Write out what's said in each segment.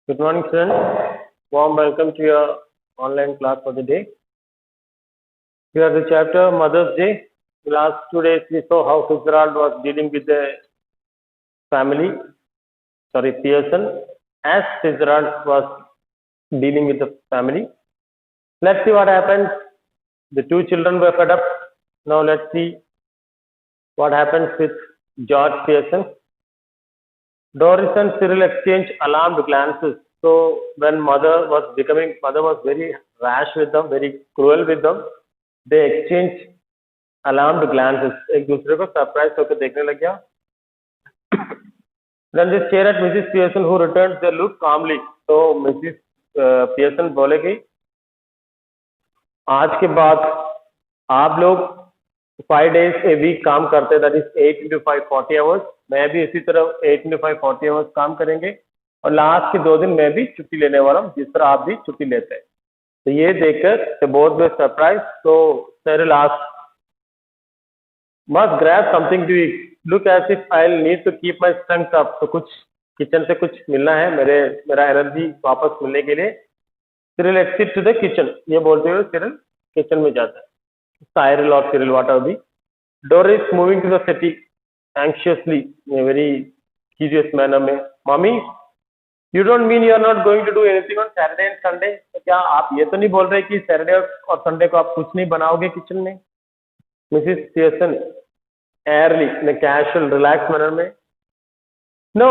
Good morning, students. Warm welcome to your online class for the day. We are the chapter Mother's Day. The last 2 days we saw how Fitzgerald was dealing with the family, Pearson, as Fitzgerald was dealing with the family. Let's see what happens. The two children were fed up. Now let's see what happens with George Pearson. Doris and Cyril exchanged alarmed glances. So when mother was very rash with them, very cruel with them. They exchanged alarmed glances. एक दूसरे को surprise होकर देखने लग गया. Then they stared at Mrs. Pearson, who returned their look calmly. So Mrs. Pearson बोलेगी, आज के बाद आप लोग 5 days a week काम करते, that is 8 into 5 40 hours. मैं भी इसी तरह 8 into 5 40 hours काम करेंगे और लास्ट के 2 दिन मैं भी छुट्टी लेने वाला हूँ जिस तरह आप भी छुट्टी लेते हैं. तो ये देखकर both were surprised. So Cyril asked, must grab something to eat. Look as if I'll need to keep my strength up. तो कुछ किचन से कुछ मिलना है मेरा एनर्जी वापस मिलने के लिए. Cyril exit to the kitchen. ये बोलते हुए Cyril किचन में जाता है. Cyril or Cyril whatever be. Doris moving to the city anxiously in a very curious manner में, Mommy, you don't mean you are not going to do anything on Saturday and Sunday? तो क्या आप ये तो नहीं बोल रहे कि सैटरडे और संडे को आप कुछ नहीं बनाओगे किचन में? Mrs. Pearson airily in a casual relaxed manner में, No,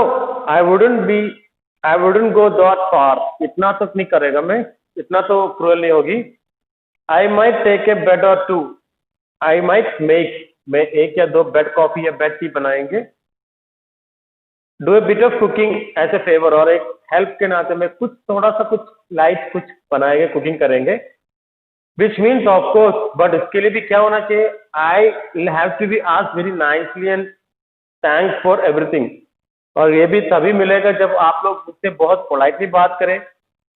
I wouldn't go that far. इतना तक नहीं करेगा मैं, इतना तो क्रूअल नहीं होगी. I might take a bed or two. I might make, मैं 1 या 2 बेड कॉफी या बेड टी बनाएंगे. Do a bit of cooking as a favor, और एक हेल्प के नाते में कुछ थोड़ा सा कुछ लाइट कुछ बनाएंगे, कुकिंग करेंगे. Which means of course, but इसके लिए भी क्या होना चाहिए? I will have to be asked very nicely and thanks for everything. और ये भी तभी मिलेगा जब आप लोग मुझसे बहुत पोलाइटली बात करें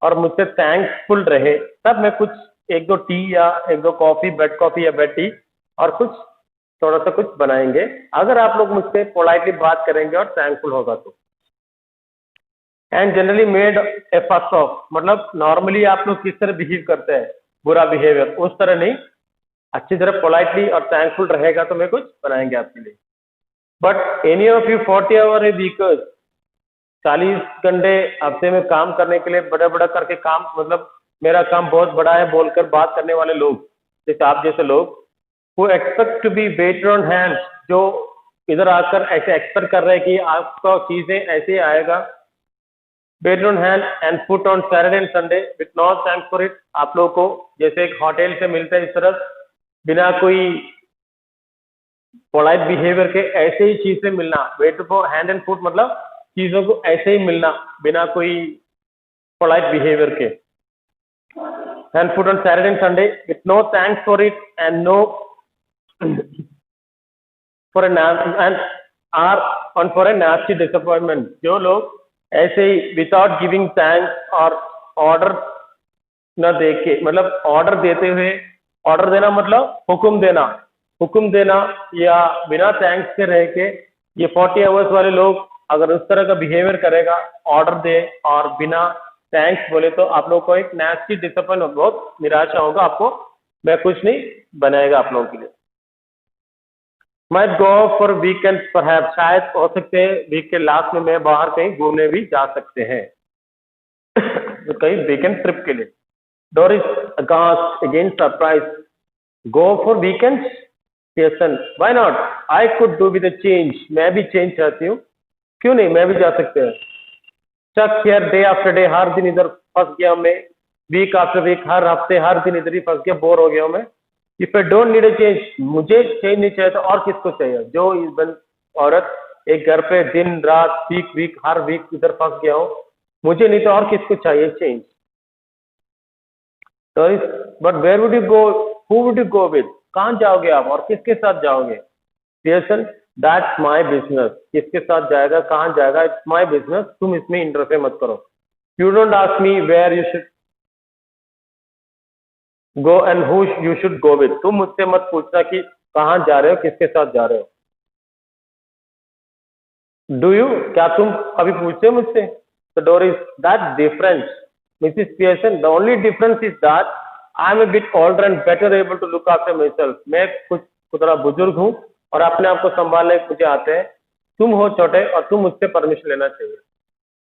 और मुझसे थैंकफुल रहे, तब मैं कुछ 1-2 टी या 1-2 कॉफी, बेड कॉफी या बेड टी और कुछ थोड़ा सा कुछ बनाएंगे. अगर आप लोग मुझसे पोलाइटली बात करेंगे और थैंकफुल होगा तो. एंड जनरली मेड ए फस ऑफ, मतलब नॉर्मली आप लोग किस तरह बिहेव करते हैं, बुरा बिहेवियर, उस तरह नहीं, अच्छी तरह पोलाइटली और थैंकफुल रहेगा तो मैं कुछ बनाएंगे आपके लिए. But any of you 40 hour a weekers, 40 घंटे हफ्ते में काम करने के लिए बड़ा करके काम, मतलब मेरा काम बहुत बड़ा है बोलकर बात करने वाले लोग, जैसे आप जैसे लोग, who expect to be waiter on hand, जो इधर आकर ऐसे एक्सपेक्ट कर रहे हैं कि आपका चीजें ऐसे आएगा, waiter on hand and put on Saturday and Sunday with no thanks for it. आप लोगों को जैसे एक होटल से मिलता है इस तरह बिना कोई पोलाइट बिहेवियर के ऐसे ही चीज से मिलना. Waiter for hand and foot मतलब चीजों को ऐसे ही मिलना बिना कोई पोलाइट बिहेवियर के. And put on Saturday and Sunday with no thanks for it and no for a nasty disappointment. जो लोग ऐसे ही without giving thanks और ऑर्डर न दे के, मतलब ऑर्डर देते हुए, ऑर्डर देना मतलब हुक्म देना या बिना थैंक्स के रह के, ये 40 आवर्स वाले लोग अगर उस तरह का बिहेवियर करेगा, ऑर्डर दे और बिना थैंक्स बोले, तो आप लोग को एक नेस्टी डिसअपॉइंटमेंट, बहुत निराशा होगा आपको, मैं कुछ नहीं बनाएगा आप लोगों के लिए. Might go for weekend perhaps, शायद हो सकते हैं वीक के लास्ट में मैं बाहर कहीं घूमने भी जा सकते हैं. तो कहीं वीकेंड ट्रिप के लिए. Doris aghast again surprise, go for weekend. Pearson, why not? I could do with a change. मैं भी चेंज चाहती हूँ, क्यों नहीं, मैं भी जा सकते हैं. Stuck here day after day, हर दिन इधर फंस गया मैं, वीक आफ्टर वीक, हर हफ्ते हर दिन इधर ही फंस गया, बोर हो गया हूँ मैं. If I don't need a change, मुझे चेंज नहीं चाहिए तो और किसको चाहिए? जो औरत एक घर पे दिन रात वीक हर वीक इधर फंस गया हो, मुझे नहीं तो और किसको चाहिए चेंज. तो but where would you go, who would you go with, कहाँ जाओगे आप और किसके साथ जाओगे? Pearson, that's my business. किसके साथ जाएगा, कहाँ जाएगा, इट्स माई बिजनेस, तुम इसमें इंटरफेयर मत करो. You don't ask me where you should go and who you should go with. तुम मुझसे मत पूछना कि कहाँ जा रहे हो, किसके साथ जा रहे हो. डू यू, क्या तुम अभी पूछते हो मुझसे? So Doris, that difference, Mrs. Pearson, the only difference is that I am a bit older and better able to look after myself. मैं कुछ थोड़ा बुजुर्ग हूँ और अपने आप को संभालने मुझे आते हैं. तुम हो छोटे और तुम मुझसे परमिशन लेना चाहिए.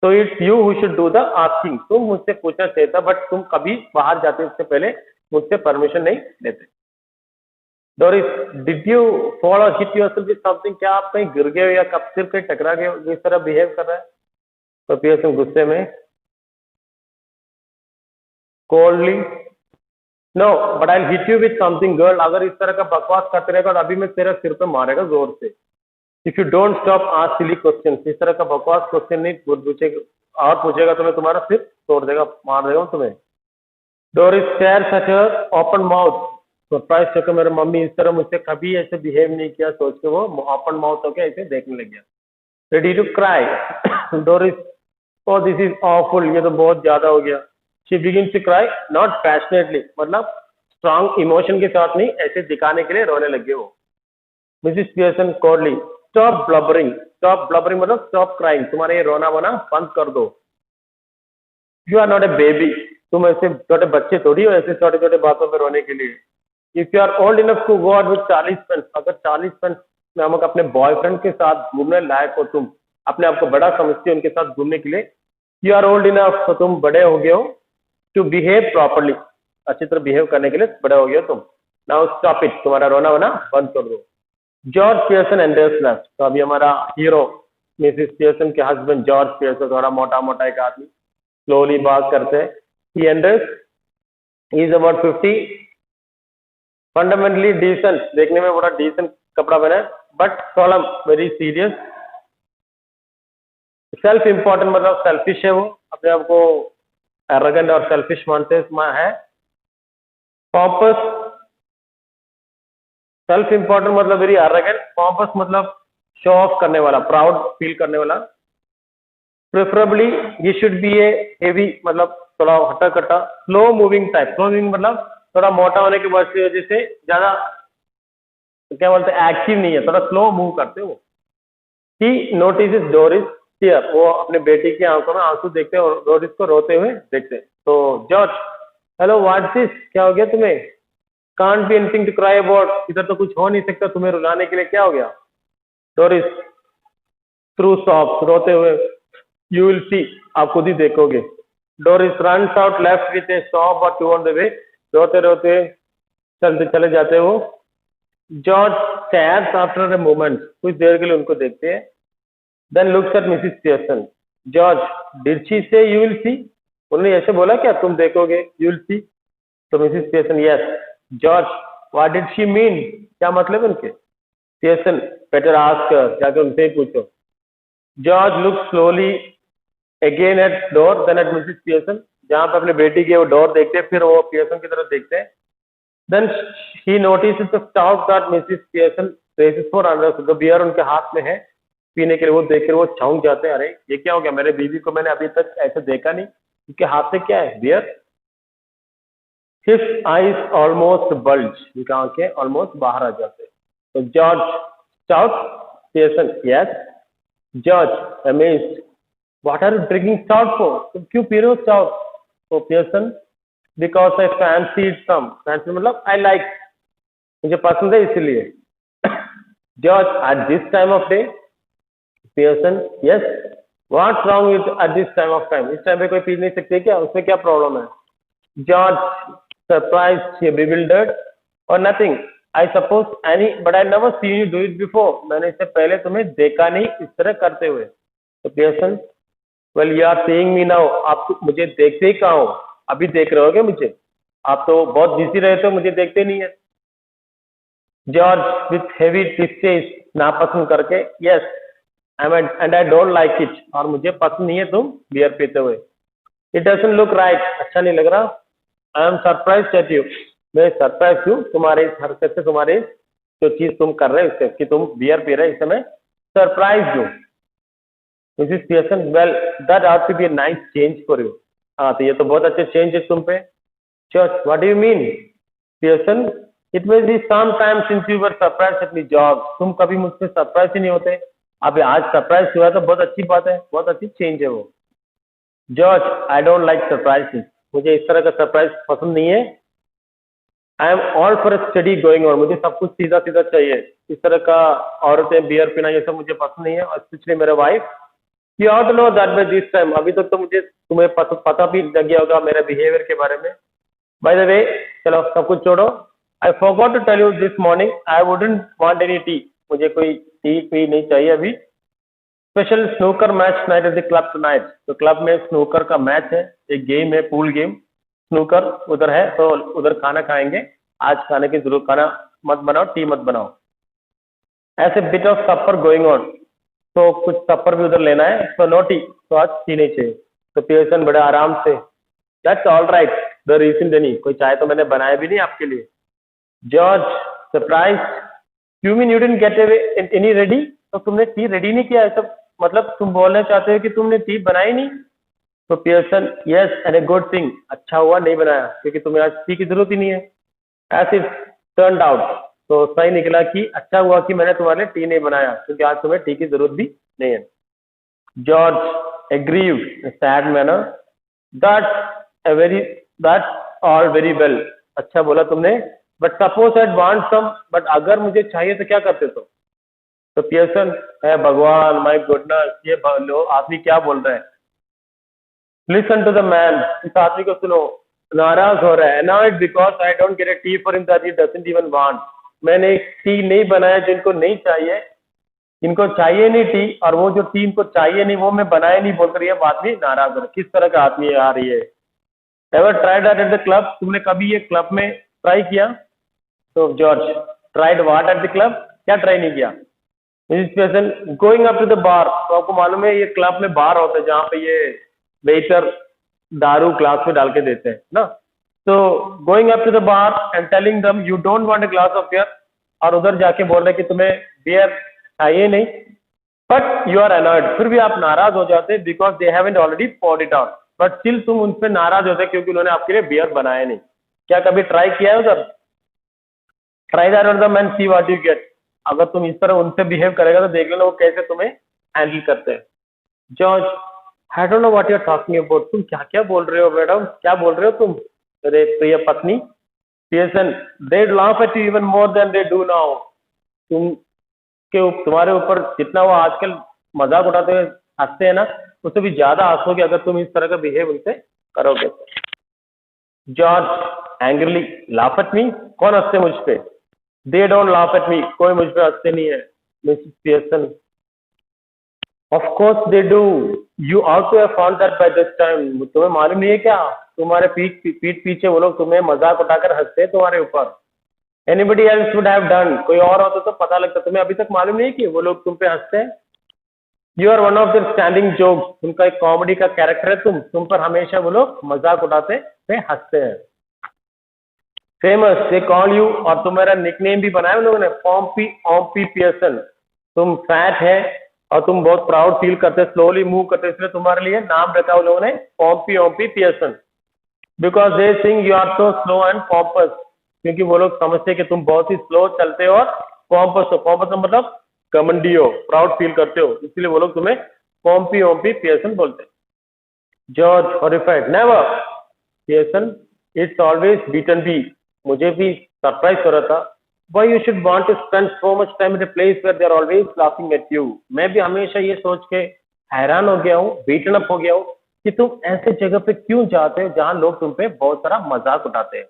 So it's you who should do the asking. तुम मुझसे पूछना चाहिए था, बट तुम कभी बाहर जाते उससे पहले मुझसे परमिशन नहीं लेते. डोरिस, डिड यू फॉल और हिट योरसेल्फ विद समथिंग? क्या आप कहीं गिर गए हो या कब सिर कहीं टकरा गए हो, इस तरह बिहेव कर रहा है? तो पियर्सन गुस्से में, coldly, no but I hit you with something girl. अगर इस तरह का बकवास करते रहेगा तो अभी मैं तेरा सिर पे मारेगा जोर से. If you don't stop ask silly question, इस तरह का बकवास क्वेश्चन नहीं पूछेगा और पूछेगा तो मैं तुम्हारा सिर तोड़ देगा, मार देगा तुम्हें. डोरिस स्टेयर सच ओपन माउथ. सरप्राइज होकर मेरे मम्मी इस तरह मुझसे कभी ऐसे बिहेव नहीं किया, सोच के वो ओपन माउथ होकर ऐसे देखने लग गया. Ready to cry. Doris, oh this is awful, ये तो बहुत ज्यादा हो गया. She begins to cry, not passionately, मतलब स्ट्रॉन्ग इमोशन के साथ नहीं, ऐसे दिखाने के लिए रोने लगे वो. Mrs Pearson coldly, stop blubbering. Stop blubbering मतलब स्टॉप क्राइंग. तुम्हारे ये रोना वोना बंद कर दो. You are not a baby. तुम ऐसे छोटे बच्चे थोड़ी हो ऐसे छोटे छोटे बातों पे रोने के लिए. If you are old enough to go out with Charlie's friends, अगर चार्लीज फ्रेंड्स नामक अपने बॉयफ्रेंड के साथ घूमने लायक हो, तुम अपने आप को बड़ा समझते हो उनके साथ घूमने के लिए, यू आर ओल्ड इनफ, तो तुम बड़े हो गए हो टू बिहेव प्रॉपरली, अच्छी तरह बिहेव करने के लिए बड़े हो गए हो तुम. नाउ स्टॉप इट, तुम्हारा रोना वोना बंद कर दो. George Pearson enters left. तो अभी हमारा हीरो मिसिस पियर्सन के हस्बैंड जॉर्ज पियर्सन, थोड़ा मोटा मोटा एक आदमी, स्लोली बात करते हैं. He enters, he is about 50, fundamentally decent, देखने में बड़ा डिसेंट कपड़ा पहना है, but solemn, very serious. Self important मतलब सेल्फिश है वो, अपने आप को एरोगेंट और सेल्फिश मानते है. पॉम्पस, सेल्फ इम्पोर्टेंट मतलब वेरी एरोगेंट. पॉम्पस मतलब शो ऑफ करने वाला, प्राउड फील करने वाला. Preferably he should be A heavy, मतलब थोड़ा हट्टा कट्टा. Slow moving type. Slow moving मतलब थोड़ा मोटा होने की वजह से ज्यादा क्या बोलते हैं, एक्टिव नहीं है, थोड़ा स्लो मूव करते हो. ही नोटिस डोरिस टीयर, वो अपने बेटी की आंखों में आंसू देखते हैं और डोरिस को रोते हुए देखते हैं. तो जॉर्ज, हेलो व्हाट दिस, क्या हो गया तुम्हें? Can't be anything to cry about, इधर तो कुछ हो नहीं सकता, तुम्हें रुलाने के लिए क्या हो गया? डोरिस थ्रू सॉफ्ट, रोते हुए, यू विल सी, आप खुद ही देखोगे. Doris runs out left with a sob और टू ऑन द वे, रोते रोते चलते चले जाते हो. George stares after a moment, कुछ देर के लिए उनको देखते हैं. Then looks at Mrs Pearson. George, did she say you will see? उन्होंने ऐसे बोला क्या तुम देखोगे, यू विल सी? तो Mrs Pearson, yes. George, what did she mean, क्या मतलब उनके? पियर्सन, बेटर आस्क हर, जाकर उनसे ही पूछो. George look slowly again at door, then at Mrs Pearson. जहां पे अपने बेटी की वो डोर देखते हैं, फिर वो पियर्सन की तरफ देखते हैं. Then he notices the stout that Mrs Pearson races for under, जो बियर उनके हाथ में है पीने के लिए, वो देखकर वो छौंक जाते हैं. अरे ये क्या हो गया, मेरे बीवी को मैंने अभी तक ऐसे देखा नहीं, उनके हाथ में क्या है, beer. His eyes almost bulge, उनकी आंखें ऑलमोस्ट बाहर आ जाते. तो George stout. Pearson, yes. George amazed, what are you drinking stout for, तुम क्यों पी रहे हो स्टाउट? तो Pearson, because I fancy it some. Fancy मतलब आई लाइक, मुझे पसंद है इसलिए. George, at this time of day? Pearson, yes. What wrong with at this time of time, इस टाइम पे कोई पी नहीं सकते क्या, उसमें क्या प्रॉब्लम है? जॉर्ज सरप्राइज्ड, bewildered, और nothing, I suppose any, but I never seen you do it before, मैंने इससे पहले तुम्हें देखा नहीं इस तरह करते हुए. तो Pearson, well you are seeing me now, आप मुझे देखते ही कहाँ हो, अभी देख रहे हो क्या मुझे? आप तो बहुत बिजी रहते हो, मुझे देखते नहीं है. जॉर्ज विथ हेवी डिस्टेस्ट, नापसंद करके, yes and I don't like it, और मुझे पसंद नहीं है तुम बियर पीते हुए. इट डजंट लुक राइट, अच्छा नहीं लग रहा. I am surprised eight you, मैं सरप्राइज हूँ तुम्हारे इस हरकत से, तुम्हारे जो चीज तुम कर रहे हो इससे, कि तुम बियर पी रहे हो, इससे मैं सरप्राइज हूँ. Mrs Pearson, well that out to be a nice change for you. हाँ, तो ये तो बहुत अच्छे चेंज है तुम पे. George, what do you mean? Pearson, it will be some time since you were surprise at me. George, तुम कभी मुझसे सरप्राइज ही नहीं होते, अभी आज सरप्राइज हुआ तो बहुत अच्छी बात है, बहुत अच्छी चेंज है वो. George, I don't like surprises, मुझे इस तरह का सरप्राइज पसंद नहीं है। I am all for study going on, मुझे सब कुछ सीधा सीधा चाहिए। इस तरह का औरतें बियर पीना ये सब मुझे पसंद नहीं है, और स्पेशली मेरे wife. You ought to know that by this time, अभी तक तो मुझे तुम्हें पता भी लग गया होगा मेरे बिहेवियर के बारे में। बाय द वे, चलो सब कुछ छोड़ो। I forgot to tell you this morning I wouldn't want any tea, मुझे कोई टी पी नहीं चाहिए अभी। Special snooker match night at the club tonight, तो क्लब में स्नूकर का मैच है, एक गेम है, पूल गेम स्नूकर उधर है, तो उधर खाना खाएंगे। आज खाने की जरूर, खाना मत बनाओ, टी मत बनाओ। ऐसे bit of suffer going on, तो कुछ सफर भी उधर लेना है, तो नो टी, तो आज टी नहीं चाहिए। तो पियर्सन बड़े आराम से, that's all right, the reason देनी, कोई चाय तो मैंने बनाया भी नहीं आपके लिए। George surprise, you mean you didn't get any ready, तो तुमने टी रेडी नहीं किया है सब, मतलब तुम बोलना चाहते हो कि तुमने टी बनाई नहीं। तो Pearson, yes and a good thing, अच्छा हुआ नहीं बनाया, क्योंकि तुम्हें आज टी की जरूरत ही नहीं है। एज इट टर्न्ड आउट, तो सही निकला कि अच्छा हुआ कि मैंने तुम्हारे लिए टी नहीं बनाया, क्योंकि आज तुम्हें टी की जरूरत भी नहीं है। George aggrieved sad manner, that's all very well, अच्छा बोला तुमने, but suppose I want some, but अगर मुझे चाहिए तो क्या करते तुम। तो पियर्सन, है भगवान, माय गुडनेस, ये लो आदमी क्या बोल रहा है। लिसन टू द मैन, इस आदमी को सुनो, नाराज हो रहा है। Annoyed because I don't get a T for him that he doesn't even want, मैंने एक टी नहीं बनाया जिनको नहीं चाहिए, इनको चाहिए नहीं टी, और वो जो टी इनको चाहिए नहीं वो मैं बनाया नहीं बोलकर ये आदमी नाराज हो रहा है। किस तरह का आदमी आ रही है। Ever tried that at the club, तुमने कभी ये क्लब में ट्राई किया। तो George, tried what at the club, क्या ट्राई नहीं किया। Going up to the bar, तो आपको मालूम है ये क्लब में बार होता है जहाँ पे ये वेटर दारू ग्लास में डाल के देते हैं ना। तो going up to the bar and telling them you don't want a glass of beer, और उधर जाके बोल रहे कि तुम्हें बियर चाहिए नहीं, बट यू आर अनॉयड, फिर भी आप नाराज हो जाते because they haven't already poured it out, but still तुम उन पर नाराज होते क्योंकि उन्होंने आपके लिए बियर बनाया नहीं। क्या कभी ट्राई किया है उधर। Try that on the man, see what you get. अगर तुम इस तरह उनसे बिहेव करेगा तो देख लेना वो कैसे तुम्हें हैंडल करते हैं। George, I don't know what you are talking about, तुम क्या क्या बोल रहे हो मैडम, क्या बोल रहे हो तुम, अरे प्रिय पत्नी। Pearson, they laugh at you even more than they do now, तुम्हारे ऊपर जितना वो आजकल मजाक उठाते हुए हंसते हैं ना, उससे भी ज्यादा हंसोगे अगर तुम इस तरह का बिहेव उनसे करोगे। जॉर्ज एंग्रली, लाफ एट मी, कौन हंसते मुझ पे। दे डोंट लाफ एट मी, कोई मुझ पे हंसते नहीं है। Mrs Pearson, of course they do, you also have found that by this time, तुम्हें मालूम नहीं है क्या, तुम्हारे पीठ पीछे वो लोग तुम्हें मजाक उठाकर हंसते हैं तुम्हारे ऊपर। Anybody else would have done, कोई और होता तो पता लगता, तुम्हें अभी तक मालूम नहीं कि वो लोग तुम पे हंसते हैं। You are one of their standing jokes, उनका एक कॉमेडी का कैरेक्टर है तुम पर हमेशा वो लोग मजाक उठाते पे हंसते हैं। फेमस, दे कॉल यू, और तुम्हारा निकनेम भी बनाया उन लोगों ने, पॉम्पी ऑम्पी पियर्सन, तुम फैट है और तुम बहुत प्राउड फील करते, स्लोली मूव करते, इसलिए तुम्हारे लिए नाम रखा उन लोगों ने Pompy Ompy Pearson. Because they think you are so slow and pompous, क्योंकि वो लोग समझते कि तुम बहुत ही स्लो चलते हो और पॉम्पस हो, पॉम्पस मतलब कमंडी हो, प्राउड फील करते हो, इसलिए वो लोग तुम्हें पॉम्पी ऑम्पी पियर्सन बोलते हैं। George horrified, never. Pearson, it's always beaten be, मुझे भी सरप्राइज हो रहा था। Why you should want to spend so much time at a place where they are always laughing at you? मैं भी हमेशा ये सोच के हैरान हो गया हूँ, बीटन अप हो गया हूँ कि तुम ऐसे जगह पे क्यों जाते हो जहां लोग तुम पे बहुत सारा मजाक उठाते हैं।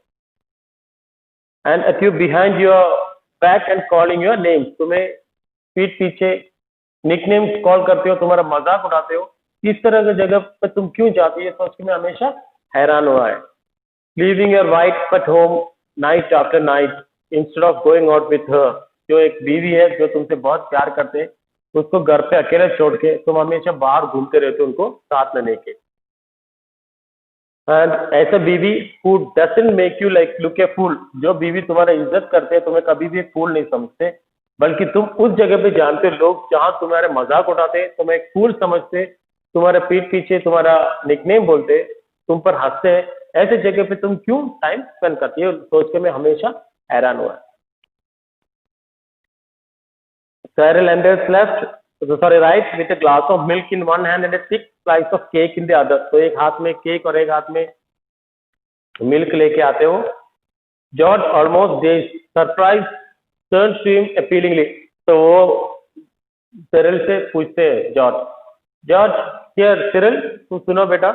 And at you behind your back and calling your names, तुम्हें पीठ पीछे निकनेम कॉल करते हो, तुम्हारा मजाक उठाते हो, इस तरह की जगह पे तुम क्यों जाते हो, ये सोच के मैं हमेशा हैरान हुआ है। Leaving your wife at home night after night instead of going out with her, जो एक बीवी है जो तुमसे बहुत प्यार करते हैं, उसको घर पे अकेले छोड़ के तुम हमेशा बाहर घूमते रहते हो उनको साथ में लेके। एंड ऐसा बीवी who doesn't make you like look a fool, जो बीवी तुम्हारा इज्जत करते हैं, तुम्हें कभी भी फूल नहीं समझते, बल्कि तुम उस जगह पे जानते हो लोग जहां तुम्हारे मजाक उठाते हैं, तुम्हें एक फूल समझते, तुम्हारे पीठ पीछे तुम्हारा निकनेम बोलते, तुम पर हंसते हैं, ऐसे जगह पे तुम क्यों टाइम स्पेंड करती है, सोच के मैं हमेशा हैरान हुआ। Cyril Anders left, तो sorry right with a glass of milk in one hand and A thick slice of cake in the other. तो एक हाथ में केक और एक हाथ में मिल्क लेके आते हो। George almost the surprise turn to him appealingly. तो वो सिरिल से पूछते हैं जॉर्ज, जॉर्ज हियर सिरिल, तुम सुनो बेटा,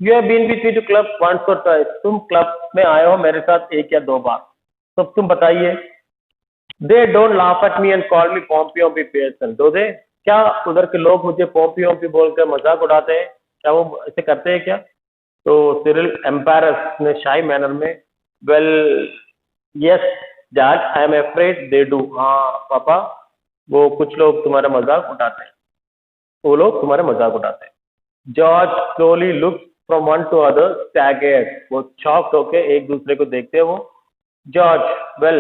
you have been with me to club once और ट्वाइस। तुम क्लब में आए हो मेरे साथ एक या दो बार, तो तुम बताइए। They don't laugh at me and call me Pompy Ompy Pearson. Do they, क्या उधर के लोग मुझे पॉम्पी ऑम्पी बोलकर मजाक उड़ाते हैं? क्या वो ऐसे करते हैं क्या? तो सिरिल एम्पैरस ने शाई मैनर में, well yes dad I am afraid they do. हाँ पापा, वो कुछ लोग तुम्हारा मजाक उड़ाते हैं, वो लोग तुम्हारे मजाक उड़ाते हैं। George slowly look from one two other staggered. वो शॉक्ड होके एक दूसरे को देखते हैं वो। George well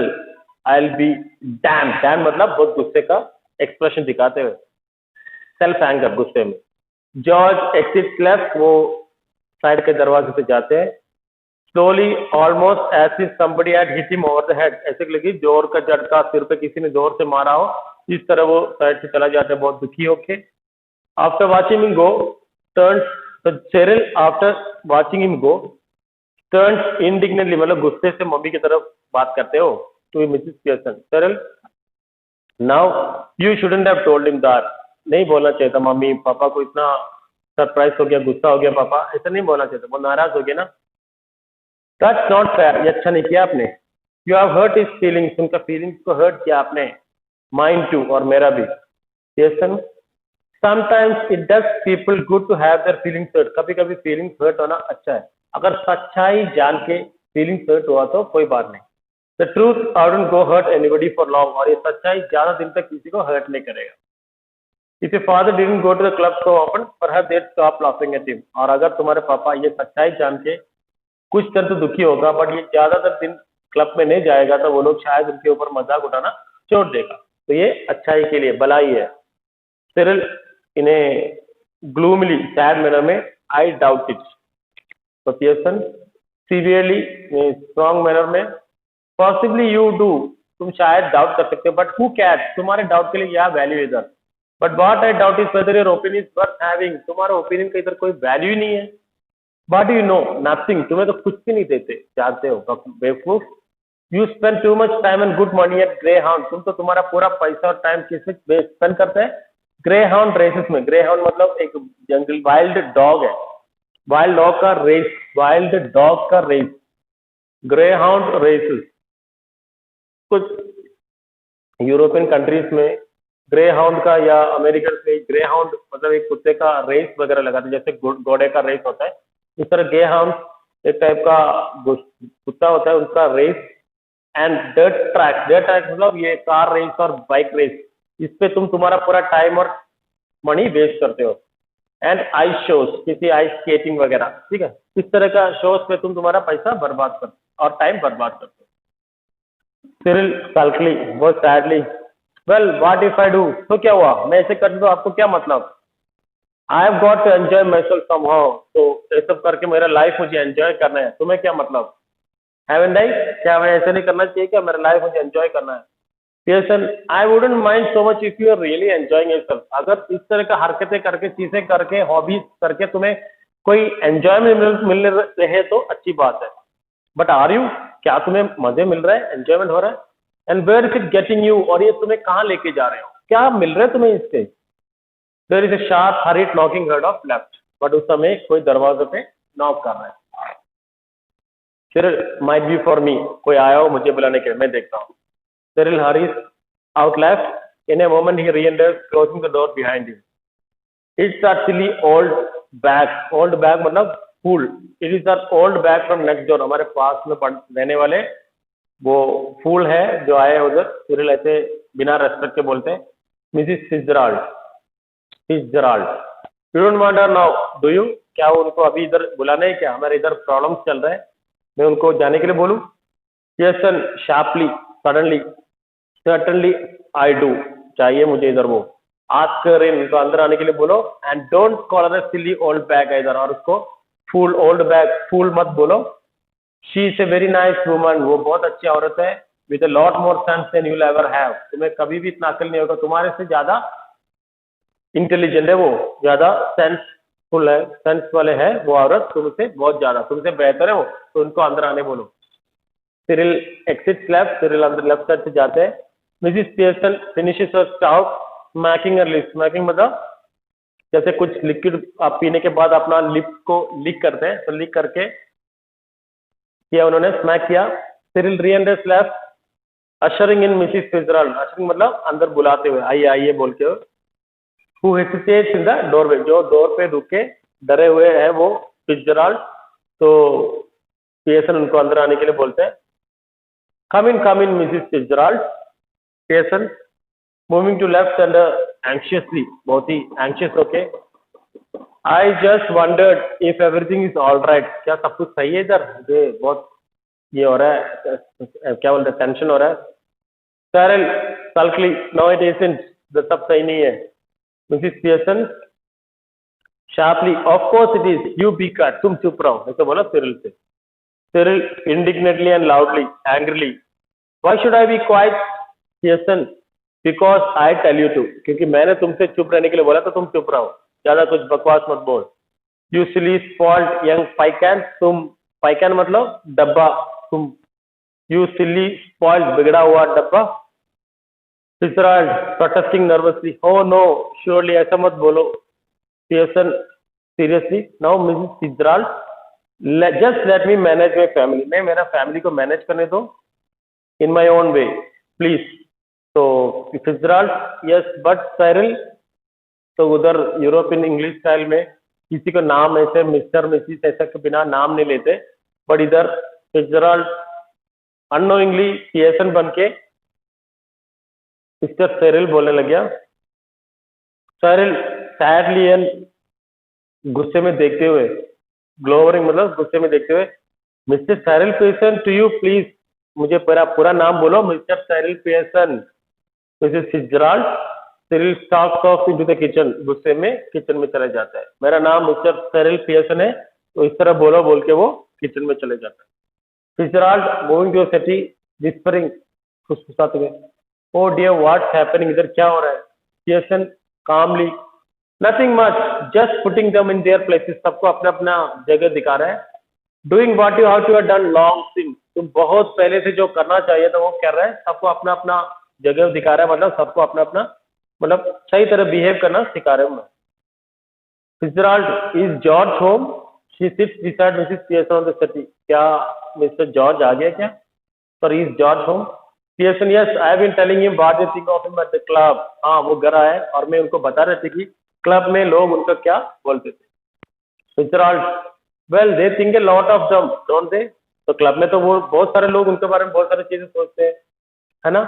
I will be dam, dam मतलब बहुत गुस्से का एक्सप्रेशन दिखाते हुए, सेल्फ एंगर, गुस्से में। जॉर्ज एक्सिट लेफ्ट, वो साइड के दरवाजे से जाते हैं। Slowly almost as if somebody had hit him over the head. ऐसे लगी जोर का झटका, सिर पे किसी ने जोर से मारा हो, इस तरह वो साइड से चला जाता है बहुत दुखी होके। After watching him go turn, तो Cyril after watching him go turn indignantly, मतलब गुस्से से मम्मी की तरफ बात करते हो to Mrs Pearson. Cyril now you shouldn't have told him that. नहीं बोलना चाहिए था मम्मी, पापा को इतना सरप्राइज हो गया, गुस्सा हो गया पापा, ऐसा नहीं बोलना चाहिए था, वो नाराज हो गया ना। दैट्स नॉट फेयर, ये अच्छा नहीं किया आपने। You have hurt his feelings, उनका फीलिंग्स को हर्ट किया आपने। माइंड टू, और मेरा भी। Pearson sometimes it does people good to have their feelings hurt. कभी कभी फीलिंग्स हर्ट होना अच्छा है, अगर सच्चाई जान के फीलिंग्स हर्ट हुआ तो कोई बात नहीं। The truth wouldn't go hurt anybody for long, और ये सच्चाई ज्यादा दिन तक किसी को हर्ट नहीं करेगा। If your father didn't go to the club so often, perhaps they'd stop laughing at him। और अगर तुम्हारे पापा ये सच्चाई जान के कुछ दिन तो दुखी होगा, बट ये ज्यादातर दिन क्लब में नहीं जाएगा, तो वो लोग शायद उनके ऊपर मजाक उठाना छोड़ देगा। तो ये अच्छाई के लिए, भलाई है। सिरिल इन्हें ग्लूमली सैड मैनर में, आई डाउट इट। तो पियर्सन सीवियरली स्ट्रॉन्ग मैनर में, पॉसिबली यू डू, तुम शायद डाउट कर सकते हो, बट हु कैर, तुम्हारे डाउट के लिए क्या वैल्यू इधर। But what I doubt is whether your opinion is worth having, तुम्हारा ओपिनियन का इधर कोई वैल्यू ही नहीं है। बट यू नो नथिंग, तुम्हें तो कुछ भी नहीं देते, जानते हो बेवकूफ। You spend too much time and good money at grey hound, तुम तो तुम्हारा पूरा पैसा और टाइम किस में स्पेंड करते हैं? ग्रे हाउंड रेसेस में। ग्रे हाउंड मतलब एक जंगल वाइल्ड डॉग है, वाइल्ड डॉग का रेस, वाइल्ड डॉग का रेस, ग्रे हाउंड रेसेस। कुछ यूरोपियन कंट्रीज में ग्रे हाउंड का, या अमेरिकन में ग्रे हाउंड मतलब एक कुत्ते का रेस वगैरह लगाते हैं, जैसे घोड़े का रेस होता है, इस तरह ग्रे हाउंड एक टाइप का कुत्ता होता है, उनका race. And dirt track, dirt track मतलब ये कार रेस और बाइक रेस, इस पे तुम तुम्हारा पूरा टाइम और मनी वेस्ट करते हो। एंड आइस शोज, किसी आइस स्केटिंग वगैरह, ठीक है, इस तरह का शोज पे तुम तुम्हारा पैसा बर्बाद करते और टाइम बर्बाद करते हो। सिरिल सल्कली, बहुत sadly, well what if I do, तो क्या हुआ, मैं ऐसे कर दूं, आपको क्या मतलब? I have got to enjoy myself somehow, तो ये सब करके मेरा लाइफ मुझे एंजॉय करना है, तुम्हें क्या मतलब? हैवंट आई, क्या मैं ऐसे नहीं करना चाहिए क्या? मेरा लाइफ मुझे एंजॉय करना है। Pearson I wouldn't mind so much if you are really enjoying yourself, अगर इस तरह का हरकतें करके, चीजें करके, हॉबीज करके तुम्हें कोई एंजॉयमेंट मिल रहे तो अच्छी बात है, बट आर यू, क्या तुम्हें मजे मिल रहा है, एंजॉयमेंट हो रहा है? And where is it getting you, और ये तुम्हें कहाँ लेके जा रहे हो, क्या मिल रहा है तुम्हें इससे? There is a sharp horrid knocking head off left, but उस समय कोई दरवाजे पे नॉक कर रहा है। फिर माइट बी फॉर मी, कोई आया हो मुझे बुलाने के लिए, मैं देखता हूँ। Cyril hurries out left. In a moment, he re-enters, closing the door behind him. It's actually old bag. Old bag मतलब fool. It is an old bag from next door. हमारे पास में रहने वाले वो फूल है जो आए उधर। सिरिल ऐसे बिना रेस्पेक्ट के बोलते हैं, Mrs Fitzgerald, Fitzgerald. You don't want her now do you, क्या उनको अभी इधर बुलाना है क्या? हमारे इधर प्रॉब्लम्स चल रहे हैं, मैं उनको जाने के लिए बोलूँ? Pearson sharply, suddenly, certainly I do, चाहिए मुझे इधर वो। आस्क कर इनको अंदर आने के लिए बोलो। And don't call her silly old bag इधर, और उसको फूल, ओल्ड बैग फूल मत बोलो। She is a very nice woman, वो बहुत अच्छी औरत है। With a lot more sense than you will ever have, तुम्हें कभी भी इतना अकल नहीं होगा, तुम्हारे से ज्यादा इंटेलिजेंट है, वो ज़्यादा सेंसफुल है, सेंस वाले है वो औरत तुमसे बहुत ज़्यादा, तुमसे बेहतर है वो, तो उनको अंदर आने बोलो। सिरिल एक्सिट्स लेफ्ट, सिरिल अंदर लेफ्ट साइड से जाते हैं। Mrs Pearson finishes her stout, smacking her lips. Smacking मतलब जैसे कुछ लिक्विड आप पीने के बाद अपना लिप को लीक करते हैं, तो लीक करके किया उन्होंने, स्मैक किया। सिरिल री-एंटर्स लेफ्ट, अशरिंग इन मिसिस फिtzgerald। अशरिंग मतलब अंदर बुलाते हुए, आइए आइए बोल के। हु हेसिटेट्स इन द डोरवे, जो डोर पे रुके डरे हुए है वो फिtzgerald, तो पियर्सन उनको अंदर आने के लिए बोलते हैं। Come in Mrs Fitzgerald. Pearson moving to left and anxiously, बहुत ही एंशियस होके, I just wondered if everything is all right, क्या सब कुछ सही है इधर, मुझे बहुत ये हो रहा है, क्या बोलते हैं, टेंशन हो रहा है। सरल सल्कली, नो इट इजंट, सब सही नहीं है। Mrs Pearson sharply, of course it is, you be quiet, तुम चुप रहो, ऐसे बोला सिरिल से। Cyril indignantly and loudly, angrily, why should I be quiet Pearson, because I tell you to, क्योंकि मैंने तुमसे चुप रहने के लिए बोला तो तुम चुप रहो, ज्यादा कुछ बकवास मत बोल। यू सिली स्पॉल्ड यंग पाइकैन, तुम पाइकैन मतलब डब्बा, तुम यू सिली स्पॉल्ड बिगड़ा हुआ डब्बा। फिtzgerald protesting nervously, oh no surely ऐसा मत बोलो। Pearson seriously, now Mrs Fitzgerald, just let me manage my family, मैं मेरा फैमिली को मैनेज करने दो इन माई ओन वे प्लीज। तो फिtzgerald, यस बट साइरल, तो उधर यूरोपियन इंग्लिश स्टाइल में किसी को नाम ऐसे मिस्टर मिसिस ऐसा के बिना नाम नहीं लेते, बट इधर फिtzgerald अननोइंगली पियर्सन बन के मिस्टर साइरल बोलने लग गया। साइरल सैडली एंड गुस्से में देखते हुए, ग्लोवरिंग मतलब गुस्से में देखते हुए, Mr Cyril Pearson to you please, मुझे पूरा नाम बोलो, Mr Cyril Pearson. Mrs Fitzgerald, Cyril stalks off into the kitchen, गुस्से में किचन में चले जाता है, मेरा नाम मिस्टर साइरल पियर्सन है, तो इस तरह बोलो बोल के वो किचन में चले जाता है। फिtzgerald मूविंग टू सिटी, विस्परिंग, फुसफुसाते हुए, ओ डियर व्हाट्स हैपनिंग, इधर क्या हो रहा है। Pearson calmly, nothing much, just putting them in their places, सबको अपना अपना जगह दिखा रहा है। Doing what you have to have done long since, तुम बहुत पहले से जो करना चाहिए था वो कर रहा है, सबको अपना अपना जगह दिखा रहा है, मतलब सबको अपना अपना मतलब सही तरह बिहेव करना सिखा रहे हूँ मैं। Fitzgerald, is George home, she sits beside Mrs Pearson on the settee, क्या मिस्टर जॉर्ज आ गया क्या, sorry is George home. Pearson, yes I have been telling him what you think of him at the club, हाँ वो घर आए और मैं उनको बता रहे थे कि क्लब में लोग उनका क्या बोलते थे। Fitzgerald, well they think a lot of them don't they, तो क्लब में तो वो बहुत सारे लोग उनके बारे में बहुत सारी चीजें सोचते हैं, है ना।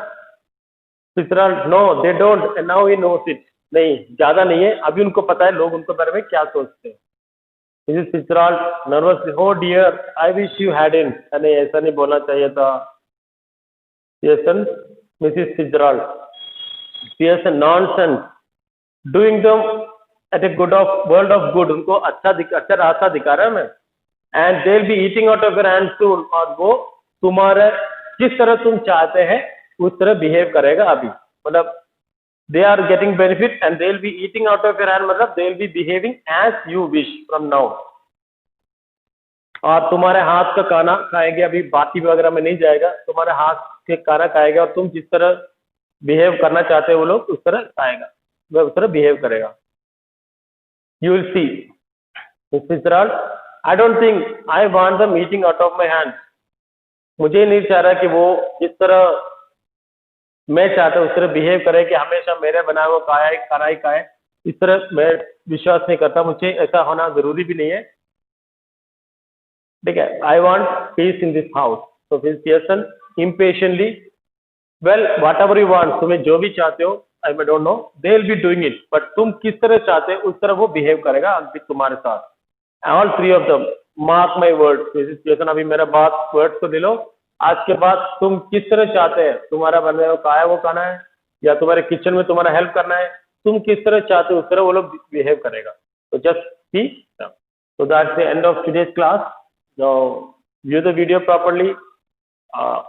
Fitzgerald, no they don't and now he knows it, नहीं ज्यादा नहीं है, अभी उनको पता है लोग उनके बारे में क्या सोचते हैं। Mrs Fitzgerald nervously, oh dear I wish you hadn't, नहीं ऐसा नहीं बोलना चाहिए था। Pearson, Mrs Fitzgerald, Pearson, nonsense, doing them at a good of world of good, उनको अच्छा रास्ता दिखा रहा है मैं। And they will be eating out of your hand soon, और वो तुम्हारे जिस तरह तुम चाहते हैं उस तरह बिहेव करेगा अभी, मतलब they are getting benefit and they will be eating out of your hand, मतलब they will be behaving as you wish from now. और तुम्हारे हाथ का खाना खाएंगे, अभी बाती वगैरह में नहीं जाएगा, तुम्हारे हाथ के खाना खाएगा और तुम जिस तरह बिहेव करना चाहते हो वो लोग उस तरह खाएगा, वह उस तरह बिहेव करेगा। You will see. Fitzgerald, I don't think I want the meeting out of my hand, मुझे नहीं चाह रहा कि वो जिस तरह मैं चाहता हूँ उस तरह बिहेव करे कि हमेशा मेरे बनाए हुआ खाना ही खाए, इस तरह मैं विश्वास नहीं करता, मुझे ऐसा होना जरूरी भी नहीं है, ठीक है। I want piece in this house. तो फिर Pearson impatiently, well what ever you want, तुम्हें जो भी चाहते हो, आई मैं don't know, they will be doing it, but तुम किस तरह चाहते हो उस तरह वो बिहेव करेगा अभी तुम्हारे साथ। All three of them, mark my word. Pearson, अभी मेरा बात वर्ड्स को ले लो, आज के बाद तुम किस तरह चाहते हैं, तुम्हारा बनने का वो खाना है या तुम्हारे किचन में तुम्हारा हेल्प करना है, तुम किस तरह चाहते हो उस तरह वो लोग बिहेव करेगा। तो just see, so that's the end of today's class. Now view the video properly.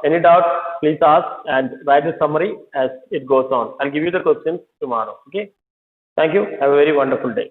Any doubt, please ask and write the summary as it goes on. I'll give you the questions tomorrow. Okay. Thank you, have a very wonderful day.